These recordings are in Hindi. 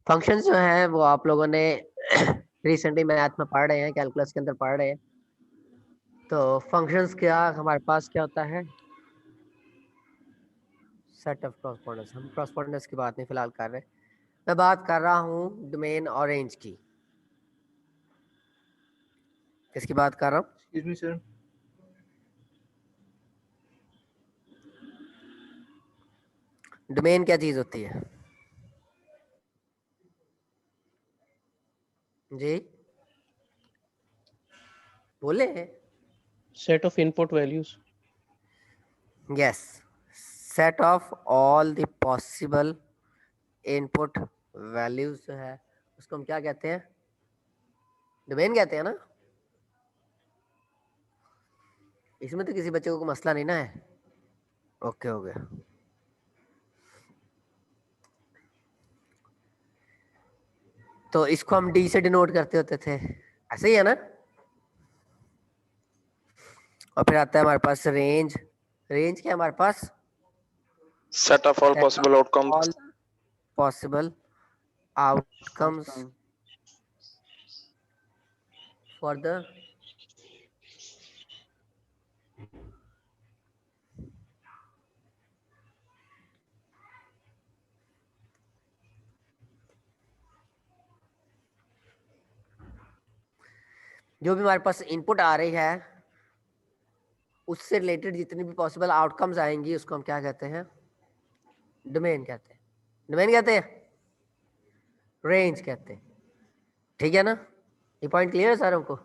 फंक्शंस जो हैं वो आप लोगों ने रिसेंटली मैथ में पढ़ रहे हैं, कैलकुलस के अंदर पढ़ रहे हैं। तो फंक्शंस क्या हमारे पास क्या होता है? Set of correspondence. हम क्रॉसपोंडेंस की बात नहीं फिलहाल कर रहे, मैं बात कर रहा हूँ डोमेन और रेंज की। किसकी बात कर रहा हूँ? एक्सक्यूज मी सर, डोमेन क्या चीज होती है जी? बोले। Set of input values. Yes, set of all the possible input values जो है उसको हम क्या कहते हैं? डोमेन कहते हैं ना। इसमें तो किसी बच्चे को कोई मसला नहीं ना है? ओके हो गया। तो इसको हम डी से डिनोट करते होते थे, ऐसे ही है ना। और फिर आता है हमारे पास रेंज। रेंज क्या है हमारे पास? Set of all possible outcomes. All possible outcomes for the जो भी हमारे पास इनपुट आ रही है उससे रिलेटेड जितनी भी पॉसिबल आउटकम्स आएंगी उसको हम क्या कहते हैं? डोमेन कहते हैं। डोमेन कहते हैं, रेंज कहते हैं। ठीक है ना? ये पॉइंट क्लियर है सारों को?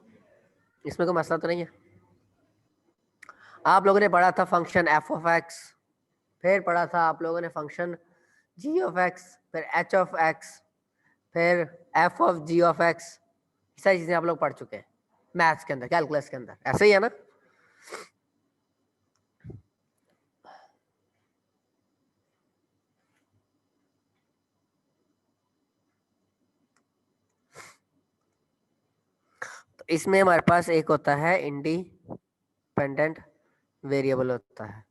इसमें कोई मसला तो नहीं है? आप लोगों ने पढ़ा था फंक्शन एफ ऑफ एक्स, फिर पढ़ा था आप लोगों ने फंक्शन जी ऑफ एक्स, फिर एच ऑफ एक्स, फिर f of g of x. सारी चीजें आप लोग पढ़ चुके हैं मैथ्स के अंदर, कैलकुलस के अंदर, ऐसे ही है ना? तो इसमें हमारे पास एक होता है इंडिपेंडेंट वेरिएबल होता है,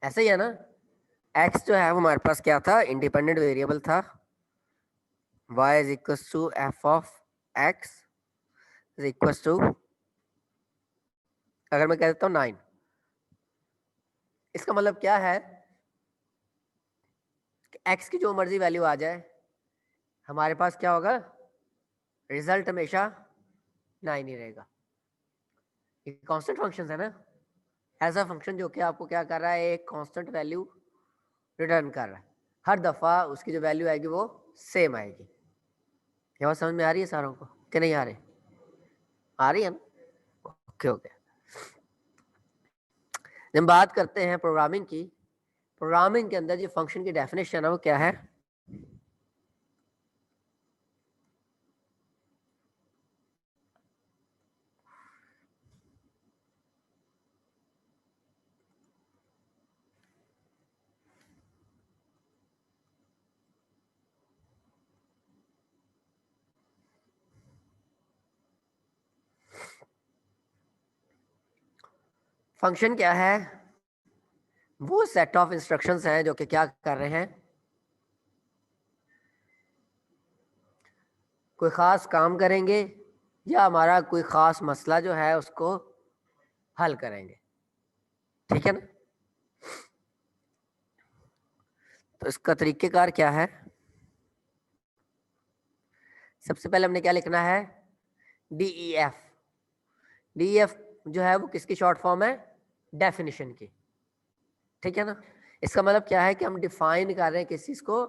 ऐसे ही है ना? एक्स जो है वो हमारे पास क्या था? इंडिपेंडेंट वेरिएबल था। y is equal to f of x is equal to, अगर मैं कह देता हूँ 9, इसका मतलब क्या है कि x की जो मर्जी वैल्यू आ जाए हमारे पास क्या होगा? रिजल्ट हमेशा 9 ही रहेगा। ये कांस्टेंट फंक्शन है ना, ऐसा फंक्शन जो कि आपको क्या कर रहा है? एक कांस्टेंट वैल्यू रिटर्न कर रहा है। हर दफा उसकी जो वैल्यू आएगी वो सेम आएगी। ये बात समझ में आ रही है सारों को कि नहीं आ रही? आ रही है ना? Okay okay. जब बात करते हैं प्रोग्रामिंग की, प्रोग्रामिंग के अंदर जो फंक्शन की डेफिनेशन है वो क्या है? फंक्शन क्या है? वो सेट ऑफ इंस्ट्रक्शंस हैं जो कि क्या कर रहे हैं? कोई ख़ास काम करेंगे या हमारा कोई ख़ास मसला जो है उसको हल करेंगे। ठीक है ना? तो इसका तरीक़ेकार क्या है? सबसे पहले हमने क्या लिखना है? DEF। DEF जो है वो किसकी शॉर्ट फॉर्म है? डेफिनेशन की। ठीक है ना? इसका मतलब क्या है कि हम डिफाइन कर रहे हैं किस चीज़ को?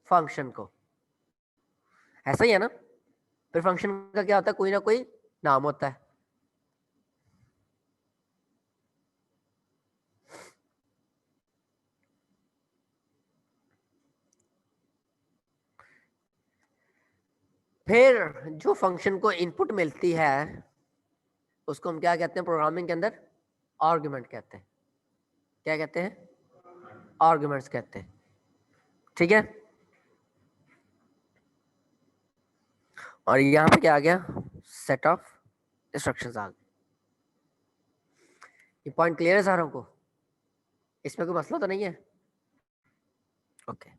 फंक्शन को। ऐसा ही है ना? फिर फंक्शन का क्या होता है? कोई ना कोई नाम होता है। फिर जो फंक्शन को इनपुट मिलती है उसको हम क्या कहते हैं प्रोग्रामिंग के अंदर? आर्गुमेंट कहते हैं। क्या कहते हैं? आर्गुमेंट्स कहते हैं। ठीक है? और यहाँ पे क्या आ गया? सेट ऑफ इंस्ट्रक्शंस आ गए। ये पॉइंट क्लियर है सारों को? इसमें कोई मसला तो नहीं है? ओके।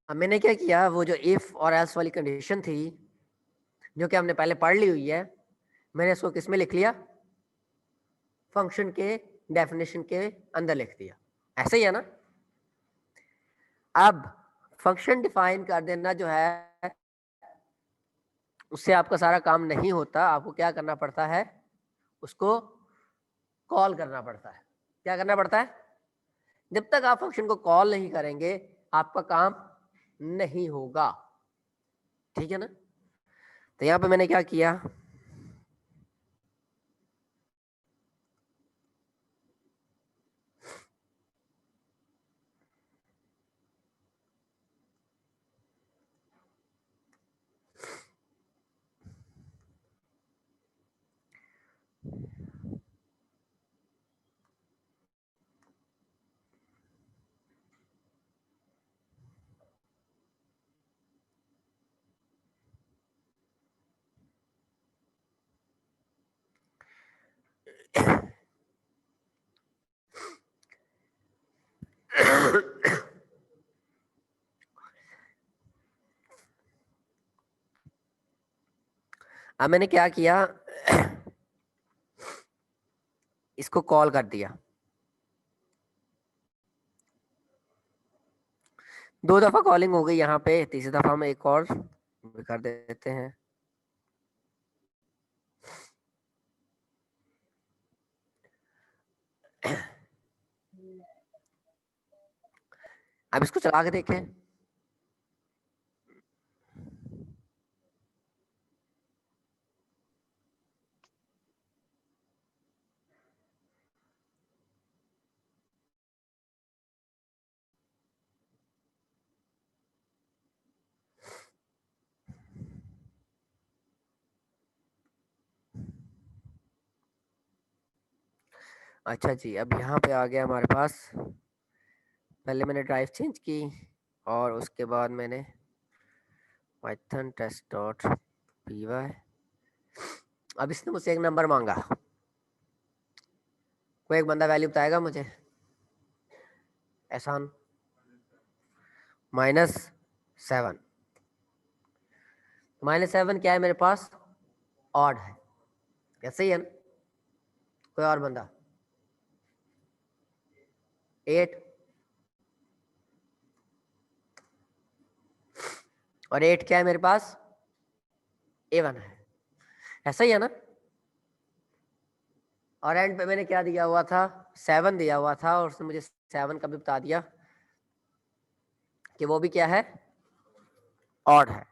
अब मैंने क्या किया, वो जो इफ और एल्स वाली कंडीशन थी जो कि हमने पहले पढ़ ली हुई है, मैंने इसको किस में लिख लिया, फंक्शन के डेफिनेशन के अंदर लिख दिया। ऐसे ही है ना। अब फंक्शन डिफाइन कर देना जो है, उससे आपका सारा काम नहीं होता। आपको क्या करना पड़ता है, उसको कॉल करना पड़ता है। क्या करना पड़ता है? जब तक आप फंक्शन को कॉल नहीं करेंगे आपका काम नहीं होगा। ठीक है ना। तो यहां पे मैंने क्या किया, अब मैंने क्या किया, इसको कॉल कर दिया। 2 दफा कॉलिंग हो गई यहाँ पे, तीसरी दफा हम एक और कर देते हैं। अब इसको चला के देखें। अच्छा जी, अब यहाँ पे आ गया हमारे पास। पहले मैंने ड्राइव चेंज की और उसके बाद मैंने Python test dot p y. अब इसने मुझसे एक नंबर मांगा। कोई एक बंदा वैल्यू बताएगा मुझे? एहसान। -7। -7 क्या है मेरे पास? ऑड है। कैसे ही है ना। कोई और बंदा? 8। और 8 क्या है मेरे पास? A1 है। ऐसा ही है ना। और एंड पे मैंने क्या दिया हुआ था? 7 दिया हुआ था और उसने मुझे 7 का भी बता दिया कि वो भी क्या है? ऑड है।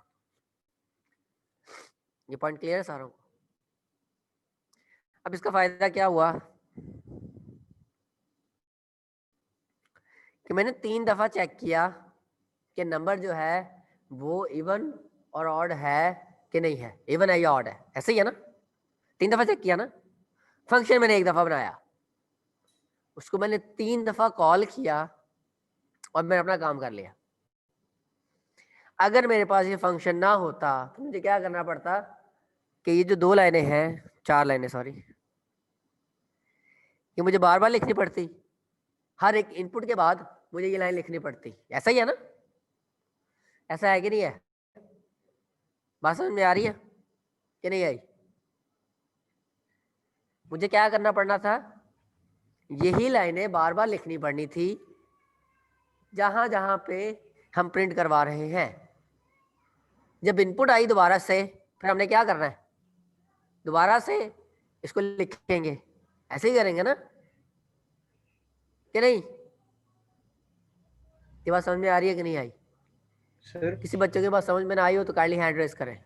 ये पॉइंट क्लियर है सारों को? अब इसका फायदा क्या हुआ कि मैंने 3 दफा चेक किया कि नंबर जो है वो इवन और ऑड है कि नहीं है, इवन है या ऑड है। ऐसे ही है ना। 3 दफा चेक किया ना। फंक्शन मैंने 1 दफा बनाया, उसको मैंने 3 दफा कॉल किया और मैंने अपना काम कर लिया। अगर मेरे पास ये फंक्शन ना होता तो मुझे क्या करना पड़ता कि ये जो 2 लाइनें हैं, 4 लाइनें सॉरी, ये मुझे बार बार लिखनी पड़ती। हर एक इनपुट के बाद मुझे ये लाइन लिखनी पड़ती। ऐसा ही है ना। ऐसा है कि नहीं है? बात समझ में आ रही है कि नहीं आई? मुझे क्या करना पड़ना था, यही लाइनें बार बार लिखनी पड़नी थी जहां जहां पे हम प्रिंट करवा रहे हैं। जब इनपुट आई दोबारा से, फिर हमने क्या करना है, दोबारा से इसको लिखेंगे। ऐसे ही करेंगे ना कि नहीं? ये बात समझ में आ रही है कि नहीं आई? सर किसी बच्चों के पास समझ में ना आई हो तो काइंडली हैंड रेस करें।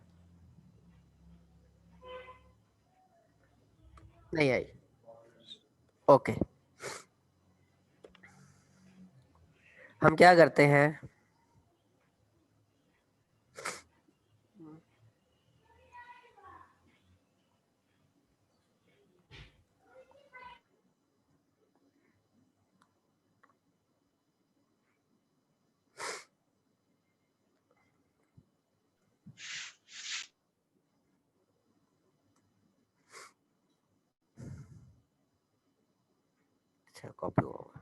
नहीं आई? ओके। हम क्या करते हैं, कॉपी होगा।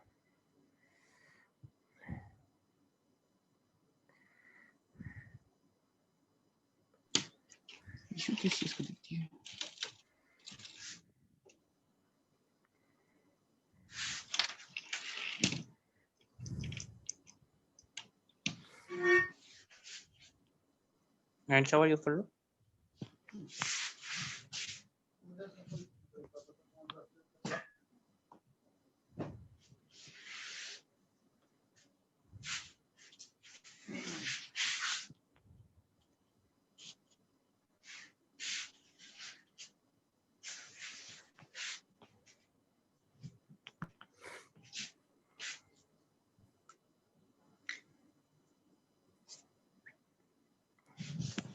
इशू किस चीज को दिखती है? हैंड शावर यूज कर लो।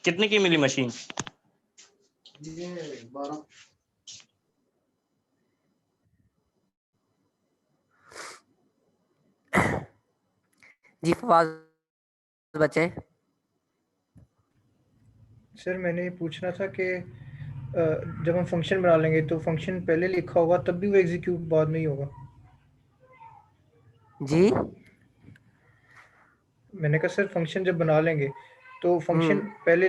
कितने की मिली मशीन? ये 12 जी फवाद बच्चे। सर मैंने ये पूछना था कि जब हम फंक्शन बना लेंगे तो फंक्शन पहले लिखा होगा तब भी वो एग्जीक्यूट बाद में ही होगा। जी मैंने कहा सर फंक्शन जब बना लेंगे तो फंक्शन पहले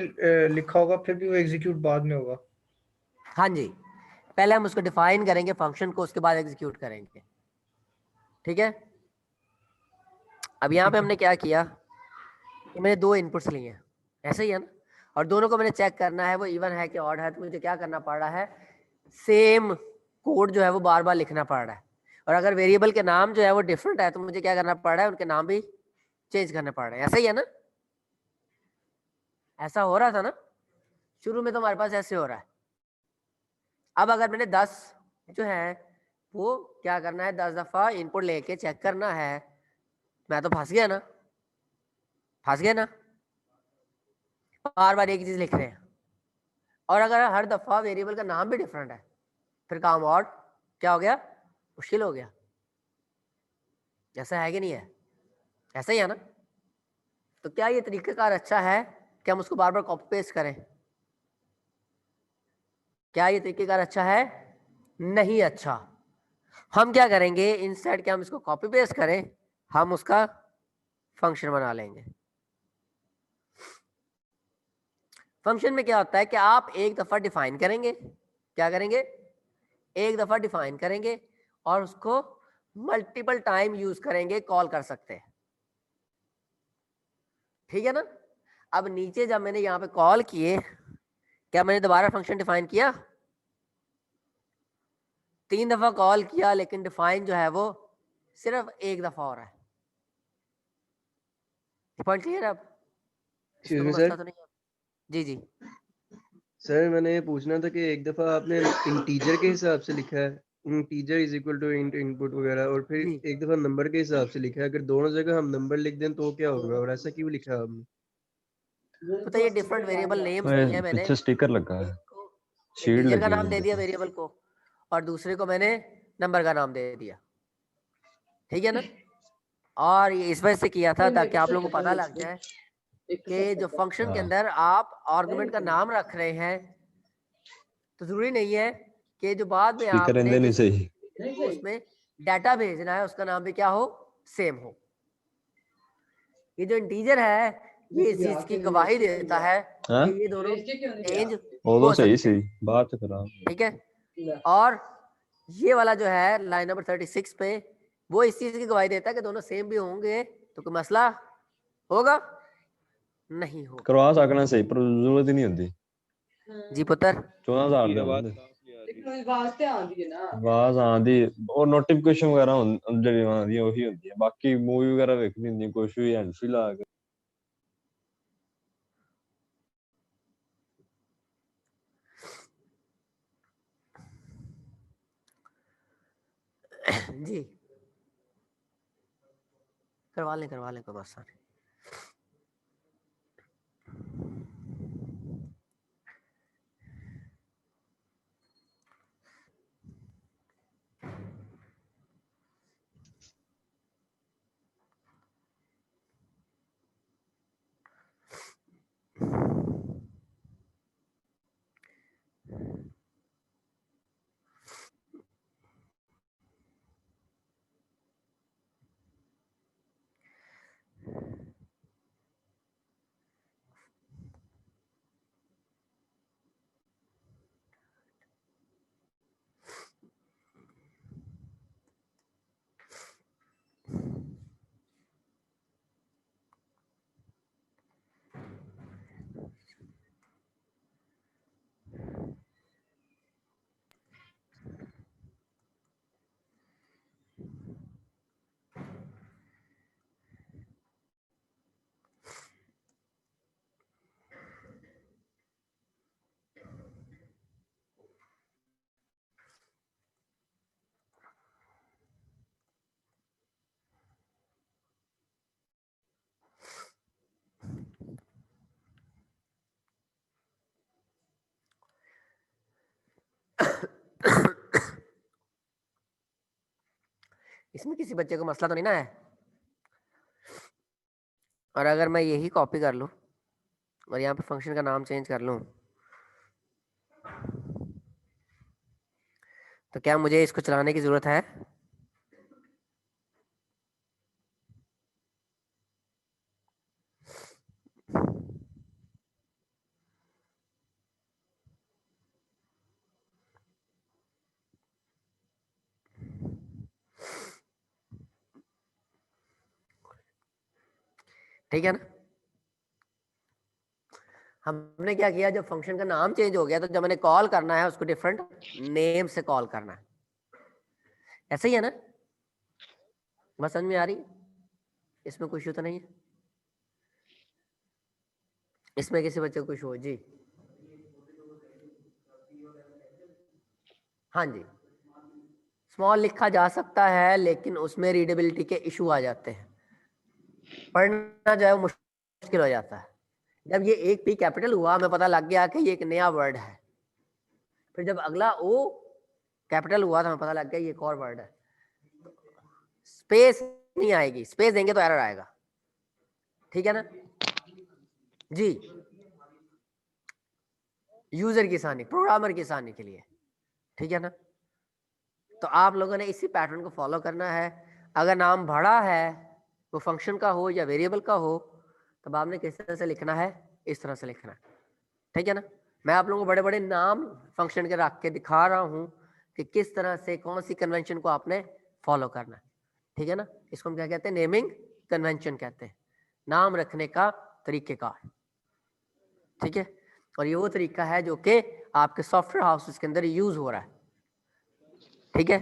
लिखा होगा फिर भी वो एग्जीक्यूट बाद में होगा। हाँ जी, पहले हम उसको डिफाइन करेंगे फंक्शन को, उसके बाद एग्जीक्यूट करेंगे। ठीक है, अब यहाँ पे हमने क्या किया कि मैंने दो इनपुट्स लिए हैं, ऐसे ही है ना, और दोनों को मैंने चेक करना है वो इवन है कि ऑड है, तो मुझे क्या करना पड़ रहा है, सेम कोड जो है वो बार बार लिखना पड़ रहा है। और अगर वेरिएबल के नाम जो है वो डिफरेंट है तो मुझे क्या करना पड़ रहा है, उनके नाम भी चेंज करने पड़ रहे हैं। ऐसा ही है ना, ऐसा हो रहा था ना शुरू में, तो हमारे पास ऐसे हो रहा है। अब अगर मैंने 10 जो है वो क्या करना है, 10 दफा इनपुट लेके चेक करना है, मैं तो फंस गया ना, फंस गया ना, बार बार एक ही चीज लिख रहे हैं। और अगर हर दफा वेरिएबल का नाम भी डिफरेंट है फिर काम और क्या हो गया, मुश्किल हो गया। ऐसा है कि नहीं है, ऐसा ही है ना। तो क्या ये तरीकाकार अच्छा है कि हम उसको बार बार कॉपी पेस्ट करें? क्या ये तरीकाकार अच्छा है? नहीं अच्छा। हम क्या करेंगे, इंस्टेड कि हम इसको कॉपी पेस्ट करें, हम उसका फंक्शन बना लेंगे। फंक्शन में क्या होता है कि आप एक दफा डिफाइन करेंगे, क्या करेंगे, एक दफा डिफाइन करेंगे और उसको मल्टीपल टाइम यूज करेंगे, कॉल कर सकते हैं। ठीक है ना। अब नीचे जब मैंने यहाँ पे कॉल किए, क्या मैंने दोबारा फंक्शन डिफाइन किया? 3 दफा कॉल किया, लेकिन डिफाइन जो है वो सिर्फ एक दफा हो रहा है। पॉइंट क्लियर है? अब इसमें कोई मसला तो नहीं है? जी जी सर मैंने ये पूछना था कि एक दफा आपने इंटीजर के हिसाब से लिखा है, integer is equal to input वगैरह, और फिर जी। एक दफा नंबर के हिसाब से लिखा है। अगर दोनों जगह हम नंबर लिख दें तो क्या होगा, और ऐसा क्यों लिखा है आपने? पता है, ये डिफरेंट वेरिएबल नेम्स दिए हैं मैंने, पीछे स्टिकर लगा है, एक को शील्ड इंटीजर का लगी नाम हुई दे है दिया देखो। वेरिएबल को, और दूसरे को मैंने नंबर का नाम दे दिया। ठीक है ना। और ये इस वजह से किया था ताकि आप लोगों को पता लग जाए कि जो फंक्शन के हाँ, अंदर आप आर्गुमेंट का नाम रख रहे हैं तो जरूरी नहीं है कि जो बाद में स्पीकर आपने रहने नहीं जिस सही। उसमें डाटा भेजना है उसका नाम भी क्या हो, सेम हो। ये जो इंटीजर है ये इस चीज की गवाही देता है हाँ, कि ये दोनों चेंज वो तो हो सही सकते हैं। सही बात तो खराब। ठीक है। और ये वाला जो है लाइन नंबर 36 पे, वो इस चीज की गवाही देता है कि दोनों सेम भी होंगे तो कोई मसला होगा नहीं होगा। करवा सकना सही, पर जरूरत ही नहीं होती। जी पुत्र। 14,000 आवाज आंदी और नोटिफिकेशन वगैरह ਜਿਹੜੀ ਆਉਂਦੀ ਉਹੀ ਹੁੰਦੀ ਹੈ, ਬਾਕੀ ਮੂਵੀ ਵਗੈਰਾ ਵੇਖਣੀ ਹੁੰਦੀ, ਕੁਝ ਵੀ ਹੈਂਡ ਫ੍ਰੀ ਲਾ ਕੇ। जी करवा लें कोई मसला नहीं। इसमें किसी बच्चे को मसला तो नहीं ना है। और अगर मैं यही कॉपी कर लूं और यहाँ पे फंक्शन का नाम चेंज कर लूं, तो क्या मुझे इसको चलाने की जरूरत है? ठीक है ना? हमने क्या किया, जब फंक्शन का नाम चेंज हो गया तो जब मैंने कॉल करना है उसको डिफरेंट नेम से कॉल करना है। ऐसे ही है ना? बस समझ में आ रही? इसमें कुछ इशू तो नहीं है? इसमें किसी बच्चे को कुछ हो? जी हाँ जी, स्मॉल लिखा जा सकता है लेकिन उसमें रीडेबिलिटी के इशू आ जाते हैं, पढ़ना जो है वो मुश्किल हो जाता है। जब ये एक पी कैपिटल हुआ हमें पता लग गया कि ये एक नया वर्ड है, फिर जब अगला ओ कैपिटल हुआ तो हमें पता लग गया ये एक और वर्ड है। स्पेस नहीं आएगी, स्पेस देंगे तो एरर आएगा। ठीक है ना जी? यूजर की आसानी, प्रोग्रामर की आसानी के लिए। ठीक है ना? तो आप लोगों ने इसी पैटर्न को फॉलो करना है। अगर नाम बड़ा है, वो फंक्शन का हो या वेरिएबल का हो, तब आपने किस तरह से लिखना है? इस तरह से लिखना है। ठीक है ना? मैं आप लोगों को बड़े बड़े नाम फंक्शन के रख के दिखा रहा हूं कि किस तरह से कौन सी कन्वेंशन को आपने फॉलो करना है। ठीक है ना? इसको हम क्या कहते हैं? नेमिंग कन्वेंशन कहते हैं, नाम रखने का तरीकेकार। ठीक है? और ये वो तरीका है जो कि आपके सॉफ्टवेयर हाउसेस के अंदर यूज हो रहा है। ठीक है?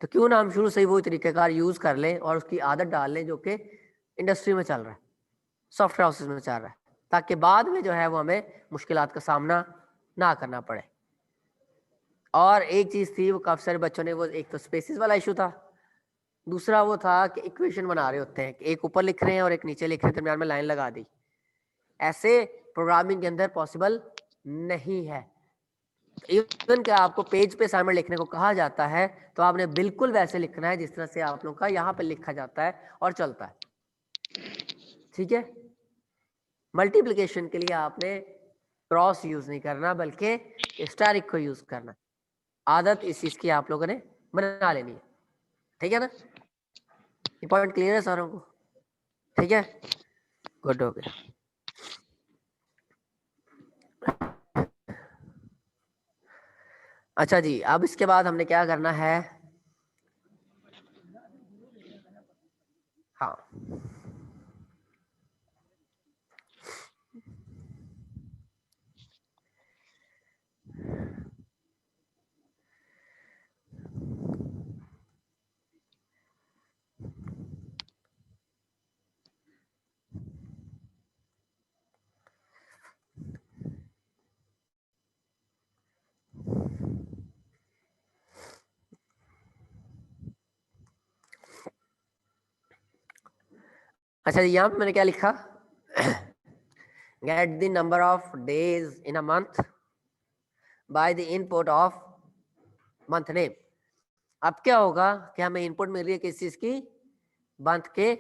तो क्यों ना हम शुरू से ही वही तरीकेकार यूज कर लें और उसकी आदत डाल लें जो कि इंडस्ट्री में चल रहा है, सॉफ्टवेयर हाउसेस में चल रहा है, ताकि बाद में जो है वो हमें मुश्किलात का सामना ना करना पड़े। और एक चीज थी, वो काफी सारे बच्चों ने, वो एक तो स्पेसिस वाला इशू था, दूसरा वो था कि इक्वेशन बना रहे होते हैं, एक ऊपर लिख रहे हैं और एक नीचे लिख रहे हैं, दरम्यान में लाइन लगा दी। ऐसे प्रोग्रामिंग के अंदर पॉसिबल नहीं है। इवन कि आपको पेज पे असाइनमेंट लिखने को कहा जाता है तो आपने बिल्कुल वैसे लिखना है जिस तरह से आप लोगों का यहाँ पे लिखा जाता है और चलता है। ठीक है? मल्टीप्लिकेशन के लिए आपने क्रॉस यूज नहीं करना बल्कि स्टारिक को यूज करना। आदत इस चीज की आप लोगों ने बना लेनी है। ठीक है ना? ये पॉइंट क्लियर है सारों को? ठीक है, गुड हो गया। अच्छा जी, अब इसके बाद हमने क्या करना है? हाँ, अच्छा जी, यहाँ पे मैंने क्या लिखा? Get the number of days in a month by the input of month name. अब क्या होगा कि हमें इनपुट मिल रही है किस चीज की? मंथ के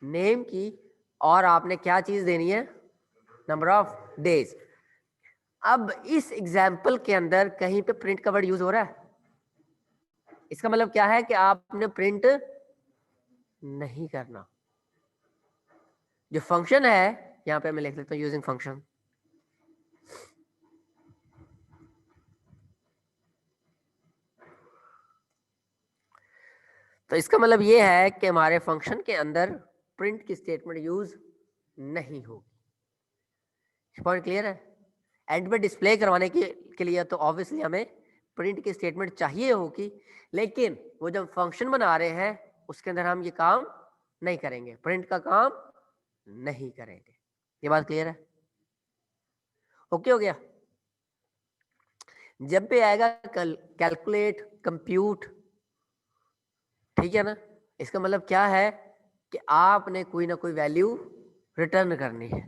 नेम की, और आपने क्या चीज देनी है? Number of days. अब इस एग्जाम्पल के अंदर कहीं पे प्रिंट का वर्ड यूज हो रहा है? इसका मतलब क्या है कि आपने प्रिंट नहीं करना। जो फंक्शन है, यहां पे मैं लिख लेता हूं यूजिंग फंक्शन। तो इसका मतलब ये है कि हमारे फंक्शन के अंदर प्रिंट की स्टेटमेंट यूज नहीं होगी। पॉइंट क्लियर है? एंड में डिस्प्ले करवाने के लिए तो ऑब्वियसली हमें प्रिंट की स्टेटमेंट चाहिए होगी, लेकिन वो जब फंक्शन बना रहे हैं उसके अंदर हम ये काम नहीं करेंगे, प्रिंट का काम नहीं करेंगे। ये बात क्लियर है? ओके हो गया? जब भी आएगा कैलकुलेट, कंप्यूट, ठीक है ना, इसका मतलब क्या है कि आपने कोई ना कोई वैल्यू रिटर्न करनी है।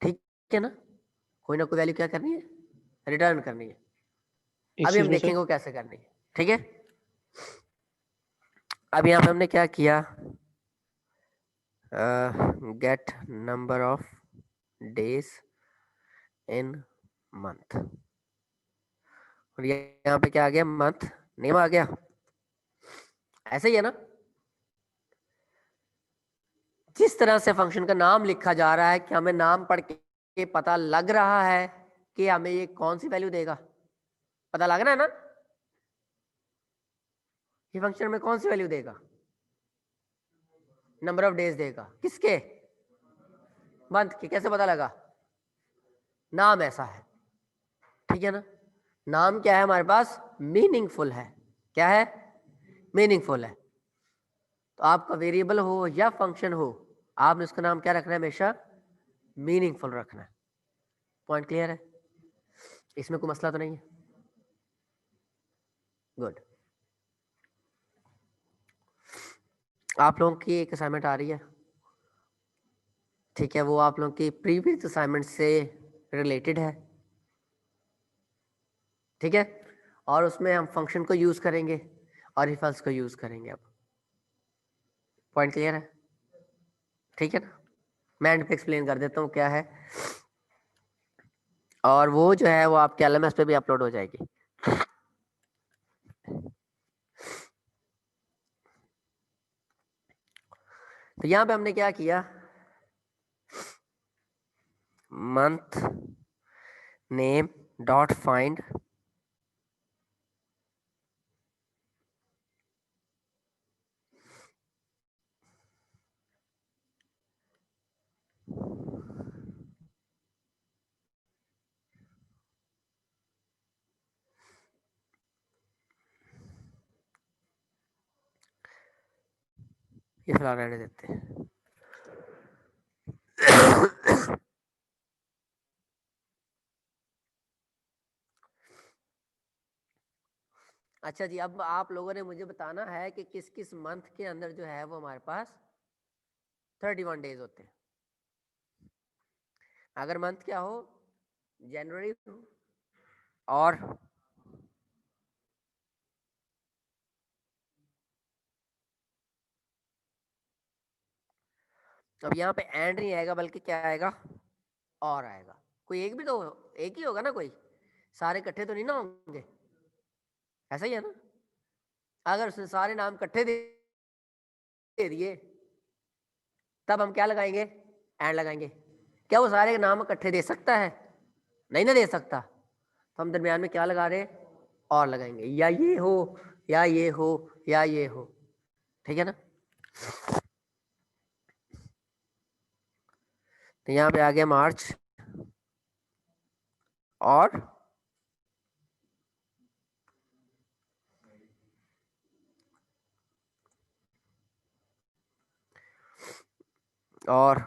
ठीक है ना? कोई ना कोई वैल्यू क्या करनी है? रिटर्न करनी है। अभी हम देखेंगे वो कैसे करनी है। ठीक है? अब यहाँ पे हमने क्या किया, get number of days in month, और यहाँ पे क्या आ गया, मंथ नेम आ गया। ऐसे ही है ना, जिस तरह से फंक्शन का नाम लिखा जा रहा है कि हमें नाम पढ़ के पता लग रहा है कि हमें ये कौन सी वैल्यू देगा, पता लग रहा है ना, ये फंक्शन में कौन सी वैल्यू देगा, नंबर ऑफ डेज देगा, किसके, मंथ के। कैसे पता लगा, नाम ऐसा है, ठीक है ना। नाम क्या है हमारे पास, मीनिंगफुल है। क्या है, मीनिंगफुल है। तो आपका वेरिएबल हो या फंक्शन हो, आपने उसका नाम क्या रखना है, हमेशा मीनिंगफुल रखना है। पॉइंट क्लियर है, इसमें कोई मसला तो नहीं है। गुड। आप लोगों की एक असाइनमेंट आ रही है, ठीक है, वो आप लोगों की प्रीवियस असाइनमेंट से रिलेटेड है, ठीक है, और उसमें हम फंक्शन को यूज करेंगे और इफ एल्स को यूज करेंगे। अब पॉइंट क्लियर है, ठीक है ना। मैं एंड पे एक्सप्लेन कर देता हूँ क्या है, और वो जो है वो आपके LMS पे भी अपलोड हो जाएगी। तो यहाँ पे हमने क्या किया, मंथ नेम डॉट फाइंड ये फिलहाल रहने देते हैं। अच्छा जी, अब आप लोगों ने मुझे बताना है कि किस किस मंथ के अंदर जो है वो हमारे पास 31 डेज होते हैं। अगर मंथ क्या हो, जनवरी और अब यहाँ पे एंड नहीं आएगा बल्कि क्या आएगा, और आएगा। कोई एक भी तो, एक ही होगा ना, कोई सारे इकट्ठे तो नहीं ना होंगे, ऐसा ही है ना। अगर उसने सारे नाम इकट्ठे दे दिए तब हम क्या लगाएंगे, एंड लगाएंगे। क्या वो सारे नाम इकट्ठे दे सकता है, नहीं ना दे सकता, तो हम दरमियान में क्या लगा रहे हैं, और लगाएंगे, या ये हो या ये हो या ये हो, ठीक है ना। तो यहाँ पे आ गया मार्च और और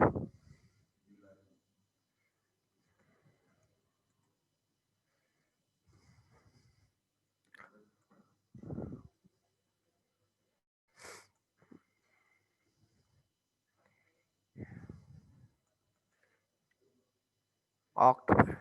अक्टूबर।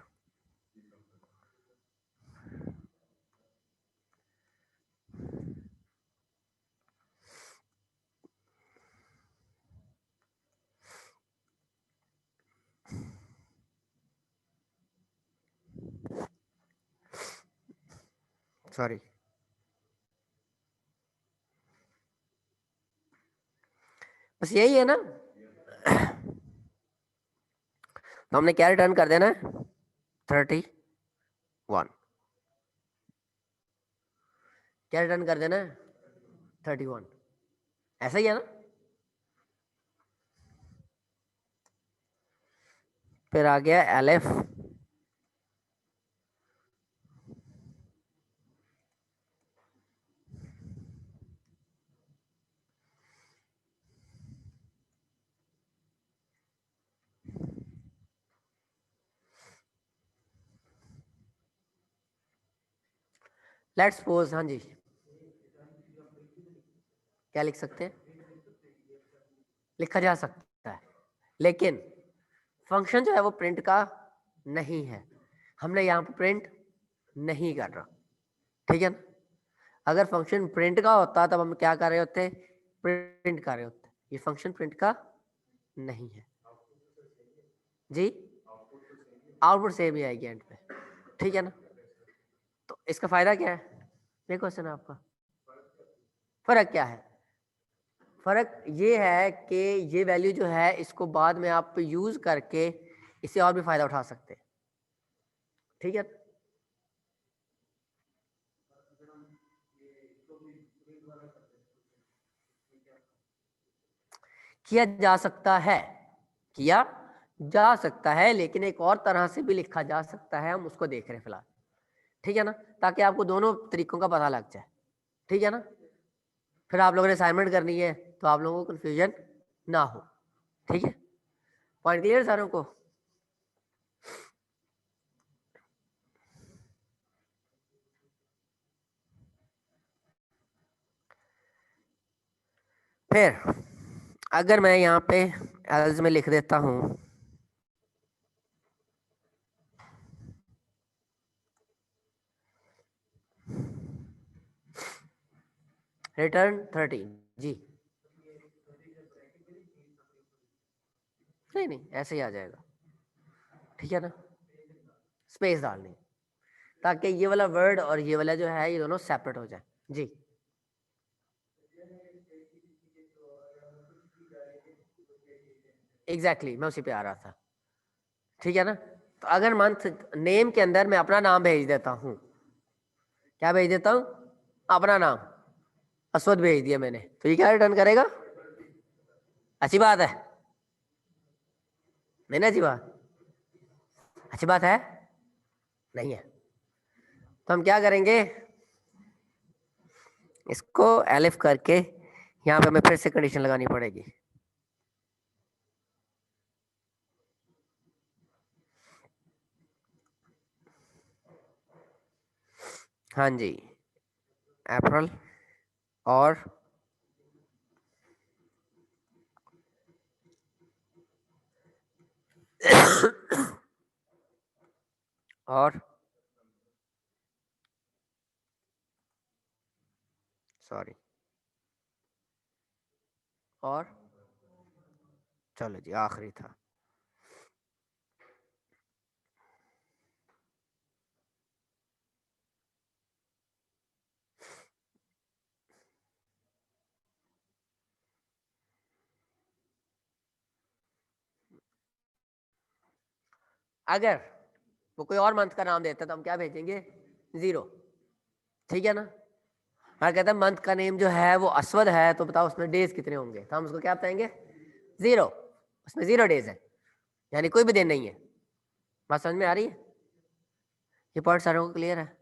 सॉरी, बस यही है ना। तो हमने क्या रिटर्न कर देना है, 31। क्या रिटर्न कर देना है, 31। ऐसा ही है ना। फिर आ गया LF, लेट्स सपोज, हाँ जी, क्या लिख सकते हैं, लिखा जा सकता है, लेकिन फंक्शन जो है वो प्रिंट का नहीं है, हमने यहाँ पे प्रिंट नहीं कर रहा, ठीक है ना। अगर फंक्शन प्रिंट का होता तब हम क्या कर रहे होते, प्रिंट कर रहे होते हैं, ये फंक्शन प्रिंट का नहीं है जी, आउटपुट सेम ही आएगी एंड पे, ठीक है ना। तो इसका फायदा क्या है, ये क्वेश्चन है आपका। फर्क क्या है, फर्क ये है कि ये वैल्यू जो है इसको बाद में आप यूज करके इससे और भी फायदा उठा सकते हैं, ठीक है। किया जा सकता है, किया जा सकता है, लेकिन एक और तरह से भी लिखा जा सकता है, हम उसको देख रहे हैं फिलहाल, ठीक है ना, ताकि आपको दोनों तरीकों का पता लग जाए, ठीक है ना। फिर आप लोगों ने असाइनमेंट करनी है तो आप लोगों को कंफ्यूजन ना हो, ठीक है। पॉइंट क्लियर सारों को। फिर अगर मैं यहाँ पे एल्स में लिख देता हूँ रिटर्न 13 जी, नहीं ऐसे ही आ जाएगा, ठीक है ना, स्पेस डालनी ताकि ये वाला वर्ड और ये वाला जो है ये दोनों सेपरेट हो जाए जी। एग्जैक्टली मैं उसी पे आ रहा था, ठीक है ना। तो अगर मंथ नेम के अंदर मैं अपना नाम भेज देता हूँ, क्या भेज देता हूँ, अपना नाम अस्वद भेज दिया मैंने, तो ये क्या रिटर्न करेगा, अच्छी बात है, नहीं ना अच्छी बात, अच्छी बात है नहीं है। तो हम क्या करेंगे, इसको एलिफ करके यहाँ पे हमें फिर से कंडीशन लगानी पड़ेगी, हाँ जी, अप्रैल और और सॉरी और चलो जी आखिरी था, अगर वो कोई और मंथ का नाम देता तो हम क्या भेजेंगे, 0, ठीक है ना। मैं कहता मंथ का नेम जो है वो अस्वद है, तो बताओ उसमें डेज कितने होंगे, तो हम उसको क्या बताएंगे, 0, उसमें 0 डेज है, यानी कोई भी दिन नहीं है। बात समझ में आ रही है, ये पॉइंट सारों को क्लियर है,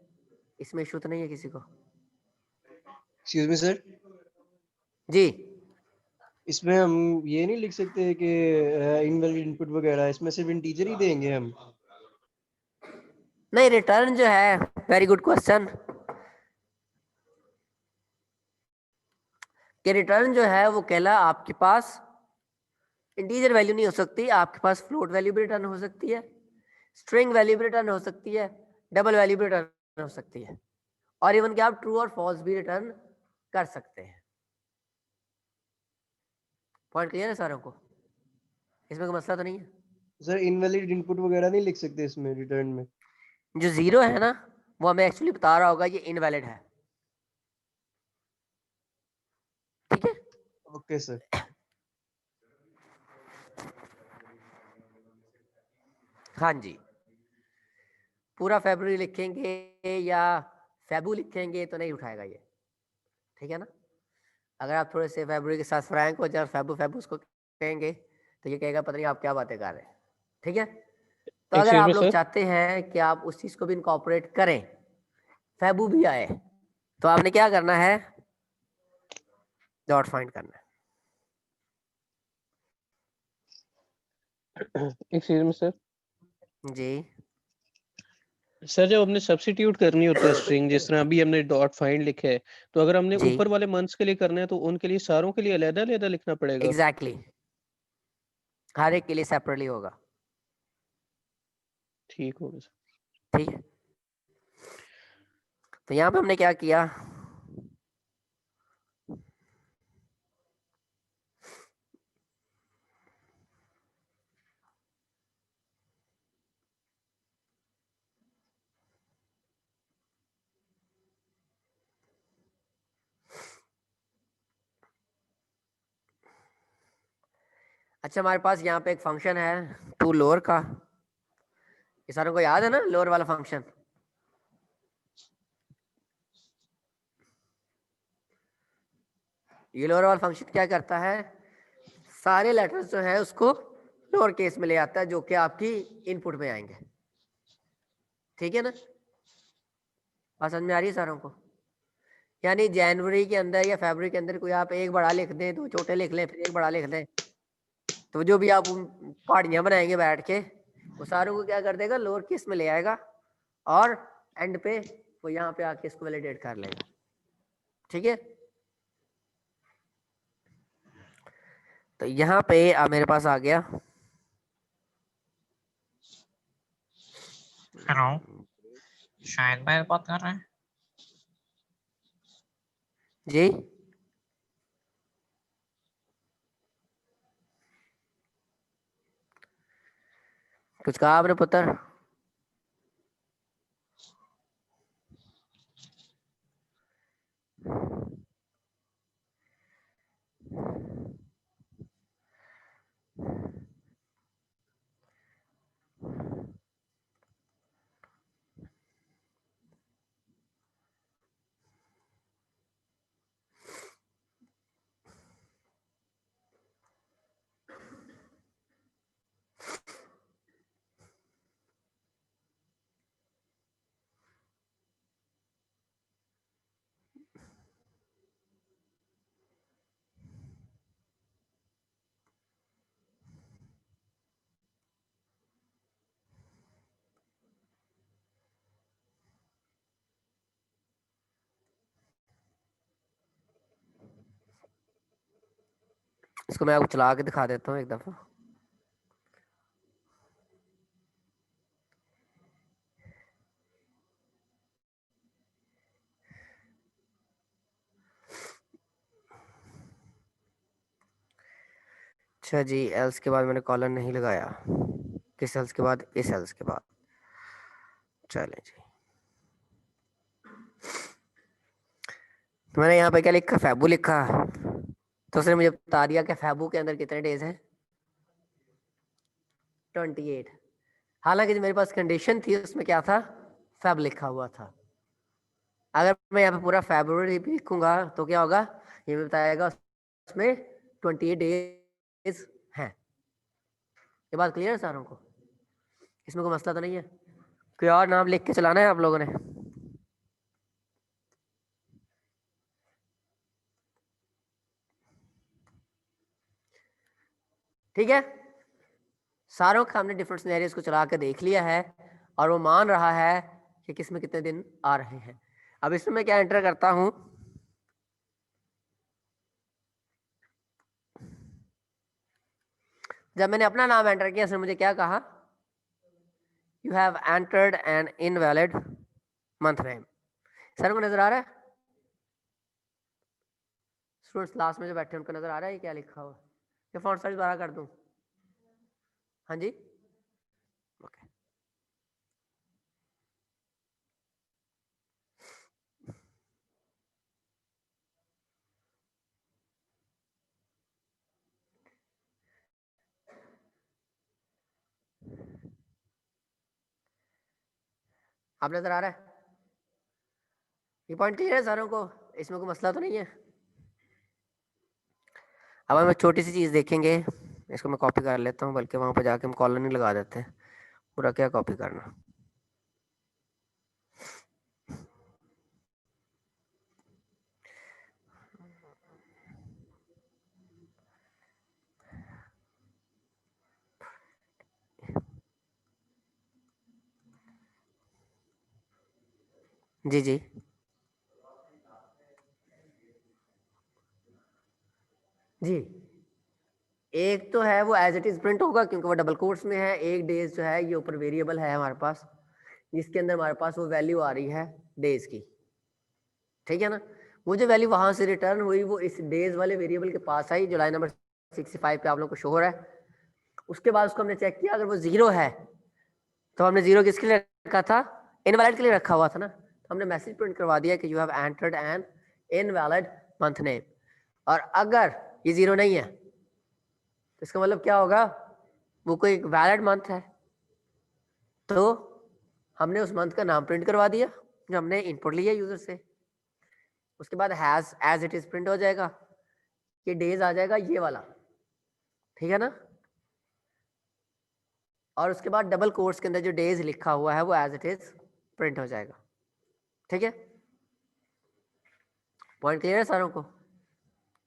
इसमें इशू तो नहीं है किसी को एक्सक्यूज मी सर, जी। इसमें हम ये नहीं लिख सकते कि इनवैलिड इनपुट वगैरह, इसमें सिर्फ इंटीजर ही देंगे हम। नहीं रिटर्न जो है, वेरी गुड क्वेश्चन, कि रिटर्न जो है वो कहला आपके पास इंटीजर वैल्यू नहीं हो सकती, आपके पास फ्लोट वैल्यू भी रिटर्न हो सकती है, स्ट्रिंग वैल्यू भी रिटर्न हो सकती है, डबल वैल्यू भी रिटर्न हो सकती है, और इवन कि आप ट्रू और फॉल्स भी रिटर्न कर सकते हैं। पॉइंट क्लियर है सारों को, इसमें कोई मसला तो नहीं है। सर इनवैलिड इनपुट वगैरह नहीं लिख सकते इसमें रिटर्न में? जो 0 है ना वो हमें एक्चुअली बता रहा होगा ये इनवैलिड है, ठीक है। Okay sir. हाँ जी, पूरा फेब्रुअरी लिखेंगे या फेबू लिखेंगे तो नहीं उठाएगा ये, ठीक है ना। अगर आप थोड़े से फेब्रुअरी के साथ फ्रैंक हो जाए, फेबू फेबू उसको कहेंगे तो ये कहेगा पता नहीं आप क्या बातें कर रहे हैं, ठीक है। तो अगर एक्सक्यूज आप मी लोग सर, चाहते हैं कि आप उस चीज को भी इनकॉर्पोरेट करें, फेबू भी आए, तो आपने क्या करना है, डॉट फाइंड करना एक्सक्यूज मी सर, है जी। सर जब हमने सब्स्टिट्यूट करनी होती है स्ट्रिंग, जिस तरह अभी हमने डॉट फाइंड लिखा है, तो अगर हमने जी ऊपर वाले मंथ्स के लिए करना है तो उनके लिए सारों के लिए अलग-अलग लिखना पड़ेगा? एग्जैक्टली हर एक के लिए सेपरेटली होगा, ठीक होगा सर। ठीक है। तो यहाँ पे हमने क्या किया, अच्छा हमारे पास यहाँ पे एक फंक्शन है टू लोअर का, ये सारों को याद है ना लोअर वाला फंक्शन। ये लोअर वाला फंक्शन क्या करता है, सारे लेटर्स जो है उसको लोअर केस में ले आता है जो कि आपकी इनपुट में आएंगे। ठीक है ना, बात समझ में आ रही है सारों को। यानी जनवरी के अंदर या फरवरी के अंदर कोई आप एक बड़ा लिख दें, दो छोटे लिख लें, फिर एक बड़ा लिख दें, तो जो भी आप पहाड़ियाँ बनाएंगे बैठ के वो सारों को क्या कर देगा, लोअर केस में ले आएगा और एंड पे वो यहाँ पे आके इसको वैलिडेट कर लेगा। ठीक है, तो यहाँ पे मेरे पास आ गया। हेलो, शायद भाई बात कर रहे हैं। जी कुछ कहा आपने पुत्र? इसको मैं आपको चला के दिखा देता हूँ एक दफा। अच्छा जी, एल्स के बाद मैंने कॉलन नहीं लगाया, किस एल्स के बाद, इस एल्स के बाद। चलें जी, तो मैंने यहाँ पे क्या लिखा, फैबू लिखा, तो उसने मुझे बता दिया कि फैबू के अंदर कितने डेज हैं, 28। हालांकि जो मेरे पास कंडीशन थी उसमें क्या था, फैब लिखा हुआ था। अगर मैं यहाँ पे पूरा फरवरी भी लिखूंगा तो क्या होगा, ये भी बताएगा उसमें 28 डेज हैं। ये बात क्लियर है सारों को, इसमें कोई मसला तो नहीं है? कोई और नाम लिख के चलाना है आप लोगों ने? ठीक है, सारों का हमने डिफरेंट सिनेरियोज को चला के देख लिया है और वो मान रहा है कि किस में कितने दिन आ रहे हैं। अब इसमें मैं क्या एंटर करता हूं, जब मैंने अपना नाम एंटर किया इसने मुझे क्या कहा, you have entered N invalid month name. Sir को नजर आ रहा है? स्टूडेंट्स क्लास में जो बैठे उनको नजर आ रहा है ये क्या लिखा हुआ? ये फॉन्ट साइज बड़ा कर दूं? हाँ जी, ओके। आप नजर आ रहा है? ये पॉइंट क्लियर है सारों को, इसमें कोई मसला तो नहीं है? अब हम एक छोटी सी चीज़ देखेंगे, इसको मैं कॉपी कर लेता हूँ, बल्कि वहाँ पर जाके हम कॉलन ही लगा देते हैं, पूरा क्या कॉपी करना। जी जी, जी एक तो है वो एज इट इज प्रिंट होगा क्योंकि वो डबल कोट्स में है। एक डेज जो है ये ऊपर वेरिएबल है हमारे पास, जिसके अंदर हमारे पास वो वैल्यू आ रही है डेज की। ठीक है ना, वो जो वैल्यू वहां से रिटर्न हुई वो इस डेज वाले वेरिएबल के पास आई जो लाइन नंबर 65 पे आप लोगों को शो हो रहा है। उसके बाद उसको हमने चेक किया, अगर वो जीरो है तो हमने जीरो किसके लिए रखा था, इनवैलिड के लिए रखा हुआ था ना, तो हमने मैसेज प्रिंट करवा दिया कि you have entered N invalid month name. और अगर ये जीरो नहीं है तो इसका मतलब क्या होगा, वो कोई एक वैलिड मंथ है, तो हमने उस मंथ का नाम प्रिंट करवा दिया जो हमने इनपुट लिया यूजर से। उसके बाद has as it is print हो जाएगा, ये डेज आ जाएगा ये वाला, ठीक है ना। और उसके बाद डबल कोट्स के अंदर जो डेज लिखा हुआ है वो एज इट इज प्रिंट हो जाएगा, ठीक है। पॉइंट क्लियर है सारों को?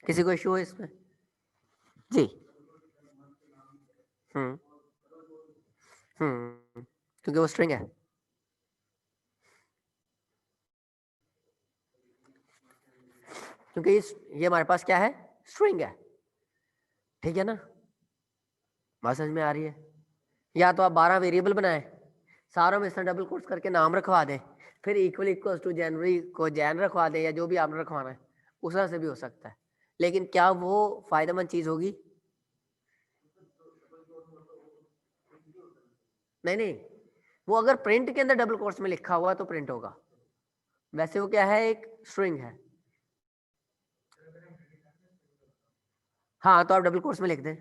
किसी को इश्यू है इसमें? जी। क्योंकि वो स्ट्रिंग है। क्योंकि ये हमारे पास क्या है, स्ट्रिंग है, ठीक है ना। बात समझ में आ रही है? या तो आप 12 वेरिएबल बनाएं, सारों में इसमें डबल कोट्स करके नाम रखवा दें, फिर इक्वल इक्वल टू जनवरी को जैन रखवा दें, या जो भी आपने रखवाना है उस तरह से भी हो सकता है। लेकिन क्या वो फायदेमंद चीज होगी? नहीं, वो अगर प्रिंट के अंदर डबल कोट्स में लिखा हुआ तो प्रिंट होगा, वैसे वो क्या है, एक स्ट्रिंग है। हाँ, तो आप डबल कोट्स में लिख दें,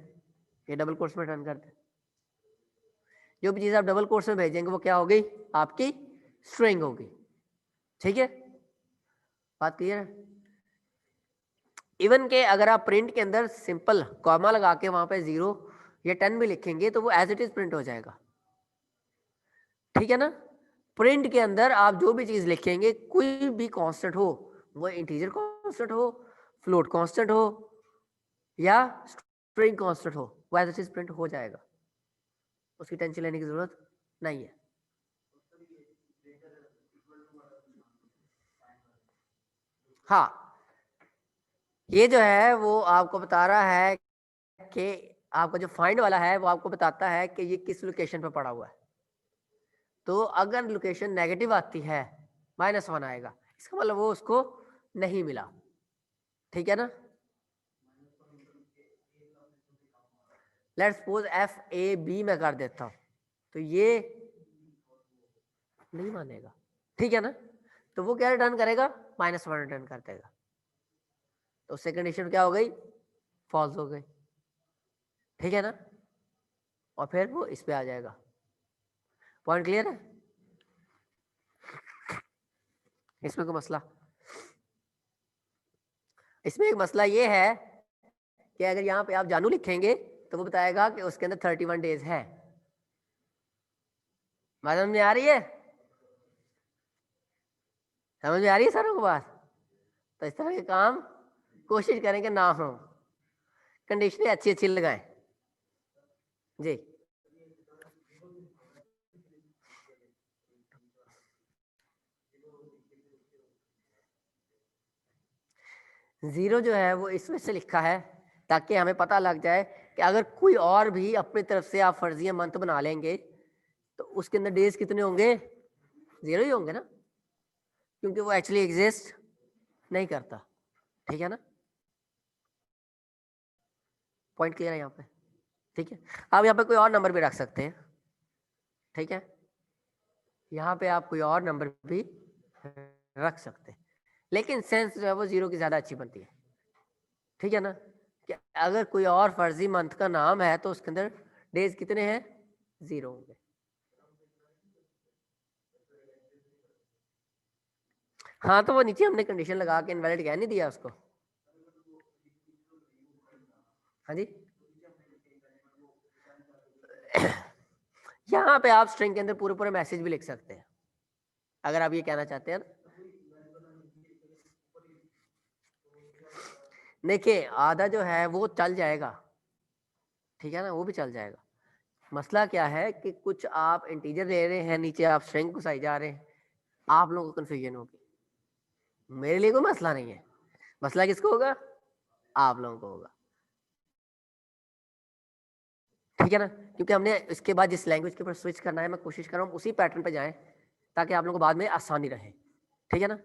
ये डबल कोट्स में टर्न कर दें। जो भी चीज आप डबल कोट्स में भेजेंगे वो क्या होगी, आपकी स्ट्रिंग होगी, ठीक है। बात क्लियर है? इवन के अगर आप प्रिंट के अंदर सिंपल कॉमा लगा के वहां पे 0 या 10 भी लिखेंगे तो वो एज इट इज प्रिंट हो जाएगा, ठीक है ना। प्रिंट के अंदर आप जो भी चीज लिखेंगे, कोई भी कांस्टेंट हो, वो इंटीजर कांस्टेंट हो, फ्लोट कांस्टेंट हो या स्ट्रिंग कांस्टेंट हो, वो एज इट इज प्रिंट हो जाएगा, उसकी टेंशन लेने की जरूरत नहीं है। हाँ, ये जो है वो आपको बता रहा है कि आपका जो फाइंड वाला है वो आपको बताता है कि ये किस लोकेशन पे पड़ा हुआ है। तो अगर लोकेशन नेगेटिव आती है -1 आएगा, इसका मतलब वो उसको नहीं मिला, ठीक है ना। लेट्स सपोज FAB में कर देता हूं, तो ये नहीं मानेगा, ठीक है ना। तो वो क्या रिटर्न करेगा, -1 रिटर्न कर देगा। तो उससे कंडीशन क्या हो गई, फॉल्स हो गई, ठीक है ना। और फिर वो इस पे आ जाएगा। पॉइंट क्लियर है? इसमें कोई मसला? इसमें एक मसला ये है कि अगर यहाँ पे आप जानू लिखेंगे तो वो बताएगा कि उसके अंदर 31 डेज है। बात समझ में आ रही है? समझ में आ रही है सारों को बात? तो इस तरह के काम कोशिश करें कि ना हो, कंडीशनें अच्छी अच्छी लगाएं जी। जीरो जो है वो इस वजह से लिखा है ताकि हमें पता लग जाए कि अगर कोई और भी अपनी तरफ से आप फर्जिया मंथ बना लेंगे तो उसके अंदर डेज कितने होंगे, 0 ही होंगे ना, क्योंकि वो एक्चुअली एग्जिस्ट नहीं करता, ठीक है ना। पॉइंट क्लियर है यहाँ पे? ठीक है। आप यहाँ पे कोई और नंबर भी रख सकते हैं, ठीक है। यहाँ पे आप कोई और नंबर भी रख सकते हैं, लेकिन सेंस जो है वो 0 की ज्यादा अच्छी बनती है, ठीक है ना। कि अगर कोई और फर्जी मंथ का नाम है तो उसके अंदर डेज कितने हैं, 0 होंगे। हाँ, तो वो नीचे हमने कंडीशन लगा के इनवैलिड कह नहीं दिया उसको। हाँ जी, यहाँ पे आप स्ट्रिंग के अंदर पूरे पूरे मैसेज भी लिख सकते हैं अगर आप ये कहना चाहते हैं ना। देखिए, आधा जो है वो चल जाएगा, ठीक है ना, वो भी चल जाएगा। मसला क्या है कि कुछ आप इंटीजर ले रहे हैं, नीचे आप स्ट्रिंग घुसाई जा रहे हैं, आप लोगों को कन्फ्यूजन होगी। मेरे लिए कोई मसला नहीं है, मसला किसको होगा, आप लोगों को होगा, ठीक है ना। क्योंकि हमने इसके बाद जिस लैंग्वेज के ऊपर स्विच करना है, मैं कोशिश कर रहा हूँ उसी पैटर्न पे जाएं ताकि आप लोगों को बाद में आसानी रहे, ठीक है ना।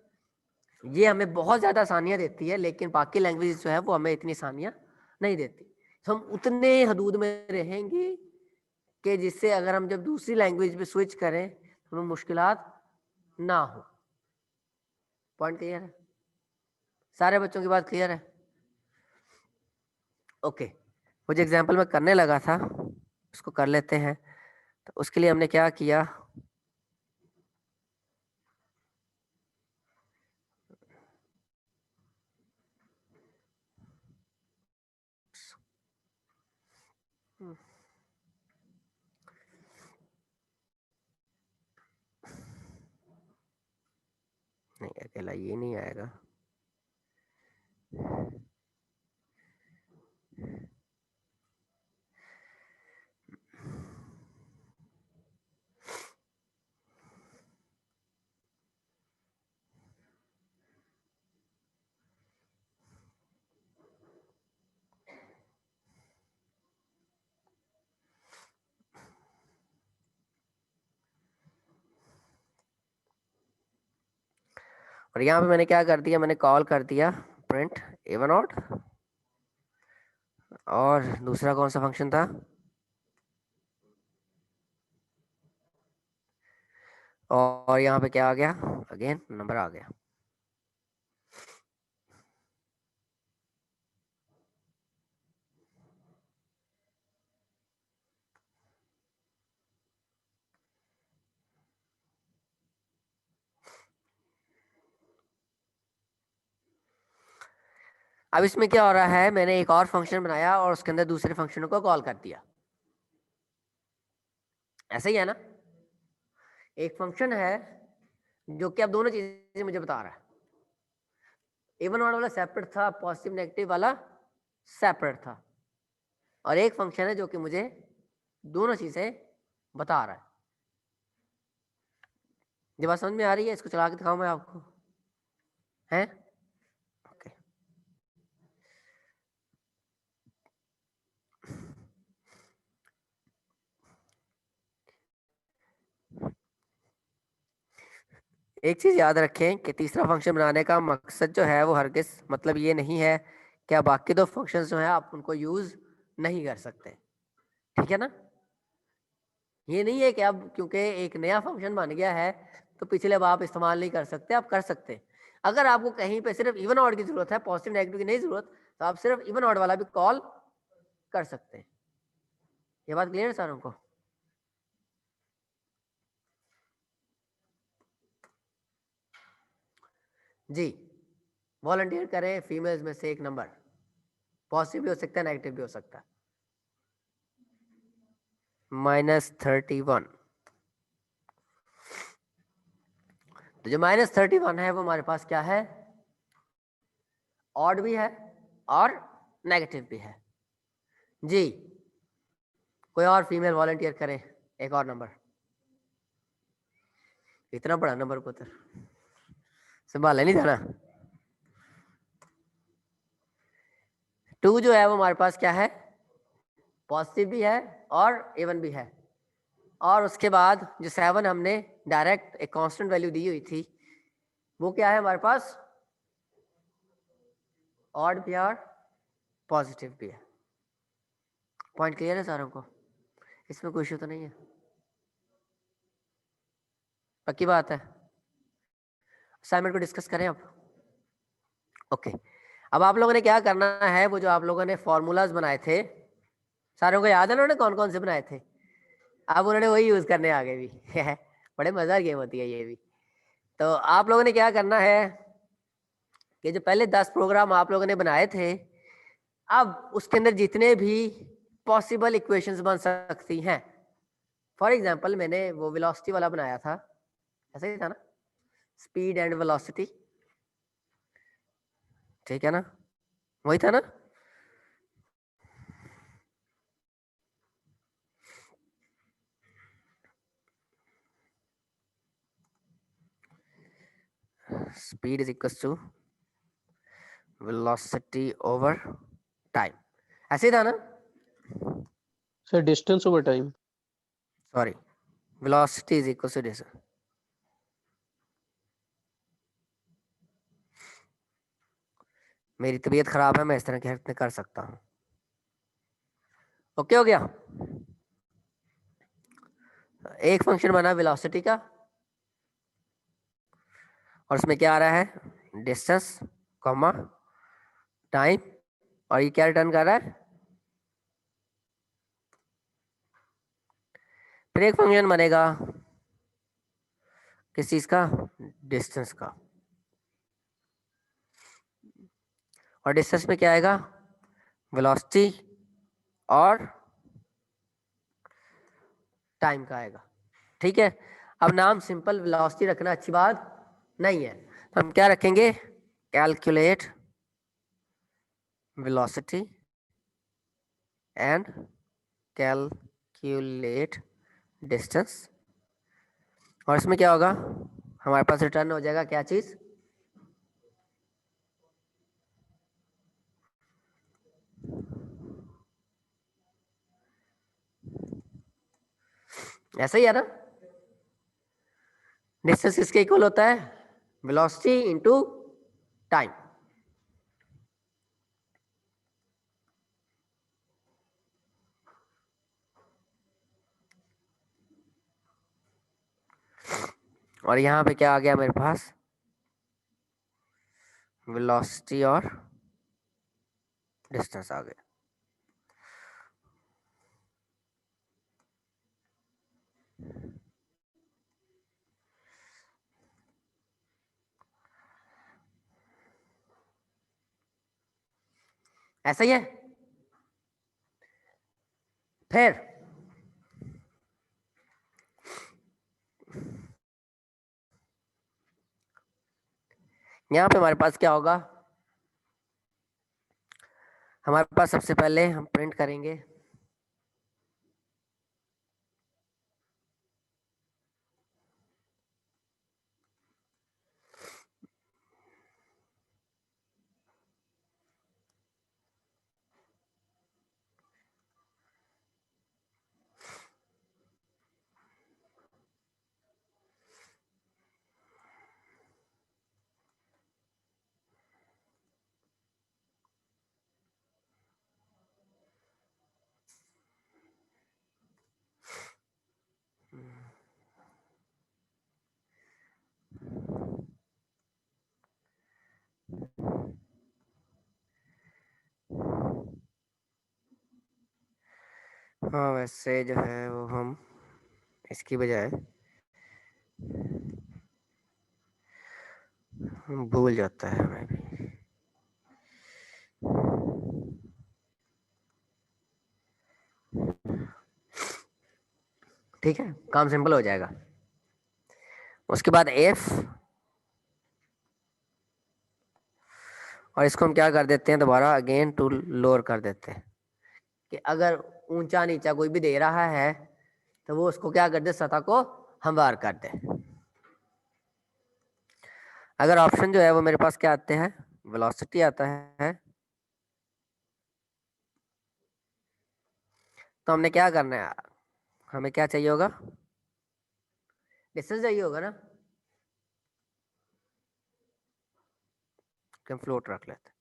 ये हमें बहुत ज़्यादा आसानियाँ देती है, लेकिन बाकी लैंग्वेज जो है वो हमें इतनी आसानियाँ नहीं देती। तो हम उतने हदूद में रहेंगे कि जिससे अगर हम जब दूसरी लैंग्वेज पे स्विच करें तो हमें मुश्किलात ना हो। पॉइंट क्लियर है? सारे बच्चों की बात क्लियर है? ओके, वो जो एग्जाम्पल में करने लगा था उसको कर लेते हैं। तो उसके लिए हमने क्या किया, नहीं अकेला ये नहीं आएगा, और यहाँ पे मैंने क्या कर दिया, मैंने कॉल कर दिया प्रिंट इवन ऑड, और दूसरा कौन सा फंक्शन था, और यहाँ पे क्या आ गया, अगेन नंबर आ गया। अब इसमें क्या हो रहा है, मैंने एक और फंक्शन बनाया और उसके अंदर दूसरे फंक्शन को कॉल कर दिया, ऐसा ही है ना। एक फंक्शन है जो कि अब दोनों चीजें मुझे बता रहा है, इवन ऑड वाला सेपरेट था, पॉजिटिव नेगेटिव वाला सेपरेट था, और एक फंक्शन है जो कि मुझे दोनों चीजें बता रहा है। ये बात समझ में आ रही है? इसको चला के दिखाऊं मैं आपको, है? ओके। एक चीज याद रखें कि तीसरा फंक्शन बनाने का मकसद जो है वो हरगिज मतलब ये नहीं है कि आप बाकी दो फंक्शंस जो है आप उनको यूज नहीं कर सकते, ठीक है ना। ये नहीं है कि अब क्योंकि एक नया फंक्शन बन गया है तो पिछले अब आप इस्तेमाल नहीं कर सकते, आप कर सकते हैं। अगर आपको कहीं पे सिर्फ इवन ऑड की जरूरत है, पॉजिटिव नेगेटिव की नहीं जरूरत, तो आप सिर्फ इवन ऑड वाला भी कॉल कर सकते हैं। ये बात क्लियर है सारों को? जी, वॉलंटियर करें फीमेल्स में से एक नंबर, पॉजिटिव भी हो सकता है नेगेटिव भी हो सकता है। -31, तो जो -31 है वो हमारे पास क्या है, ऑड भी है और नेगेटिव भी है। जी, कोई और फीमेल वॉलंटियर करे एक और नंबर, इतना बड़ा नंबर पुत्र संभाला नहीं जाना। 2 जो है वो हमारे पास क्या है, पॉजिटिव भी है और इवन भी है, और उसके बाद जो 7 हमने डायरेक्ट एक कांस्टेंट वैल्यू दी हुई थी वो क्या है हमारे पास, ऑड भी और पॉजिटिव भी है। पॉइंट क्लियर है सारों को? इसमें कोई इशू तो नहीं है? पक्की बात है? असाइनमेंट को डिस्कस करें अब। ओके, अब आप लोगों ने क्या करना है, वो जो आप लोगों ने फॉर्मूलाज बनाए थे, सारों को याद है उन्होंने कौन कौन से बनाए थे? अब उन्होंने वही यूज करने आगे भी बड़े मजेदार गेम होती है ये भी। तो आप लोगों ने क्या करना है कि जो पहले 10 प्रोग्राम आप लोगों ने बनाए थे, अब उसके अंदर जितने भी पॉसिबल इक्वेशंस बन सकती हैं, फॉर एग्जांपल मैंने वो वेलोसिटी वाला बनाया था, ऐसा ही था ना, स्पीड एंड वेलोसिटी, ठीक है ना, वही था ना। Speed is equal to velocity over time, ऐसे ही था ना। Sir distance over time, sorry, velocity is equal to distance. मेरी तबीयत खराब है, मैं इस तरह की हरकतें कर सकता हूँ। ओके हो गया। एक फंक्शन बना वेलोसिटी का और उसमें क्या आ रहा है, डिस्टेंस कॉमा टाइम, और ये क्या रिटर्न कर रहा है, फिर एक फंक्शन बनेगा किस चीज का, डिस्टेंस का, और डिस्टेंस में क्या आएगा, वेलोसिटी और टाइम का आएगा। ठीक है, अब नाम सिंपल वेलोसिटी रखना अच्छी बात नहीं है, तो हम क्या रखेंगे, calculate velocity and calculate distance. और इसमें क्या होगा, हमारे पास रिटर्न हो जाएगा क्या चीज, ऐसा ही है ना, डिस्टेंस किसके इक्वल होता है, वेलोसिटी इनटू टाइम। और यहाँ पे क्या आ गया मेरे पास, वेलोसिटी और डिस्टेंस आ गया। ऐसा ही है। फिर यहाँ पे हमारे पास क्या होगा, हमारे पास सबसे पहले हम प्रिंट करेंगे हाँ वैसे जो है वो हम इसकी बजाय भूल जाता है हमें भी। ठीक है, काम सिंपल हो जाएगा। उसके बाद एफ, और इसको हम क्या कर देते हैं दोबारा अगेन टू लोअर कर देते हैं, कि अगर ऊंचा नीचा कोई भी दे रहा है तो वो उसको क्या कर दे, सतह को हमवार कर दे। अगर ऑप्शन जो है वो मेरे पास क्या आते हैं, वेलोसिटी आता है, तो हमने क्या करना है, हमें क्या चाहिए होगा, डिस्टेंस चाहिए होगा ना, कि हम फ्लोट रख लेते हैं।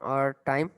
और टाइम,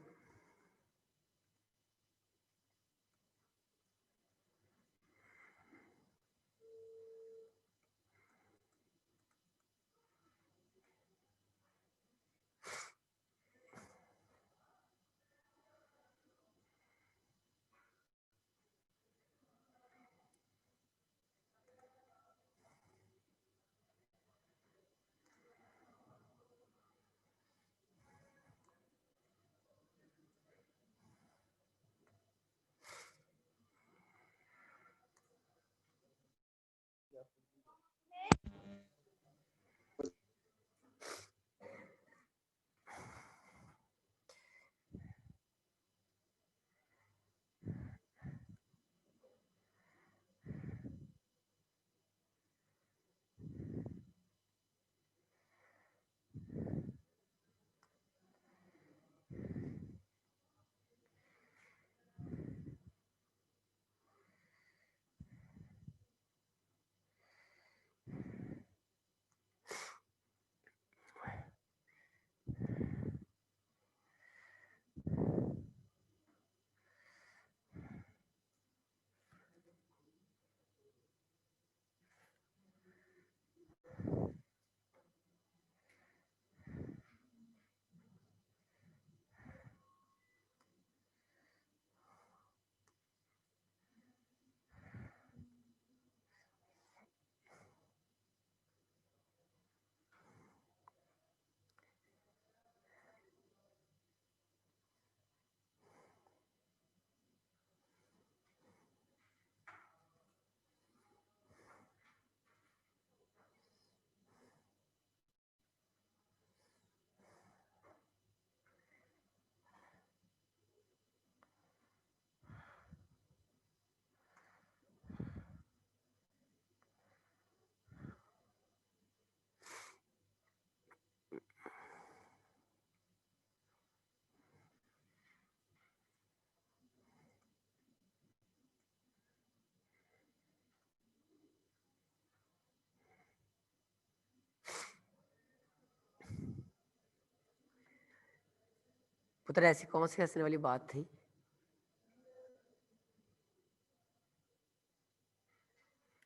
पुत्र ऐसी कौन सी हंसने वाली बात थी?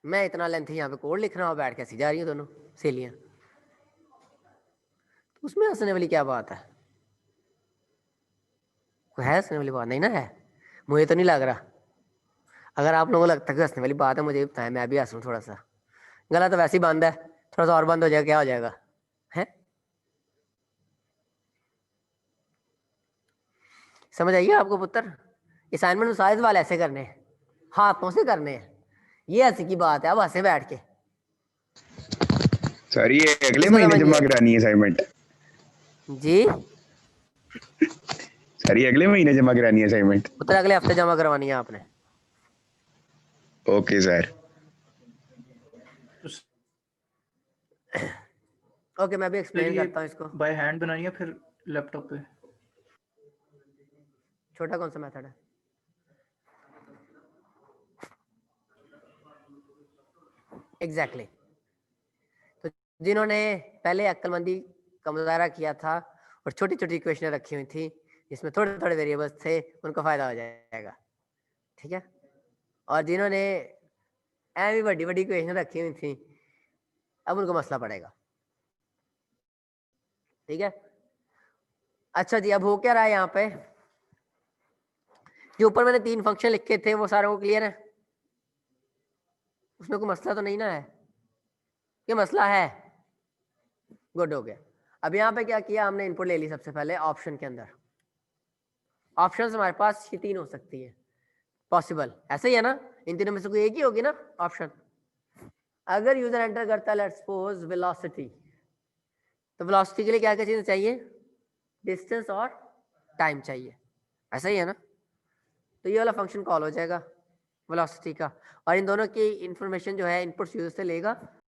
मैं इतना लेंथी यहाँ पे कोड लिख रहा हूँ, बैठ के ऐसी जा रही हूँ दोनों सहेलियां, तो उसमें हंसने वाली क्या बात है? कोई है हंसने वाली बात? नहीं ना है, मुझे तो नहीं लग रहा। अगर आप लोगों को लगता है कि हंसने वाली बात है, मुझे भी बताएं, मैं भी हंसूं थोड़ा सा। गला तो वैसे ही बंद है, थोड़ा सा और बंद हो जाएगा, क्या हो जाएगा? है समझ आइए आपको पुत्र? असाइनमेंट में सारे सवाल ऐसे करने हैं, हाथों से करने हैं। ये हंसी की बात है, अब हंसे बैठ के। सर ये अगले इसको महीने जमा समझिए। करानी है असाइनमेंट? जी सर ये अगले महीने जमा करानी है असाइनमेंट? पुत्र अगले हफ्ते जमा करवानी है आपने। Okay sir. ओके मैं भी एक्सप्लेन ये करता हूँ इसको। बाय हैंड बनानी है फिर लैपटॉप पे? छोटा कौन सा मेथड है? एग्जैक्टली तो जिन्होंने पहले अक्लमंदी का मुजाहरा किया था और छोटी छोटी इक्वेशन रखी हुई थी जिसमें थोड़े थोड़े वेरिएबल्स थे, उनको फायदा हो जाएगा, ठीक है। और जिन्होंने ऐसी बड़ी बड़ी इक्वेशन रखी हुई थी, अब उनको मसला पड़ेगा, ठीक है। अच्छा जी, अब हो क्या रहा है यहाँ पे? जो ऊपर मैंने 3 फंक्शन लिखे थे वो सारों को क्लियर है? उसमें कोई मसला तो नहीं ना है? ये मसला है, गुड हो गया। अब यहाँ पे क्या किया हमने, इनपुट ले ली सबसे पहले ऑप्शन के अंदर। ऑप्शन हमारे पास ये 3 हो सकती है पॉसिबल, ऐसे ही है ना? इन तीनों में से कोई एक ही होगी ना ऑप्शन। अगर यूजर एंटर करता है लेट्स सपोज वेलोसिटी, तो वेलोसिटी के लिए क्या क्या चीजें चाहिए? डिस्टेंस और टाइम चाहिए, ऐसा ही है ना? तो ये वाला फंक्शन कॉल हो जाएगा वेलोसिटी का, और इन दोनों की इंफॉर्मेशन जो है इनपुट यूजर से लेगा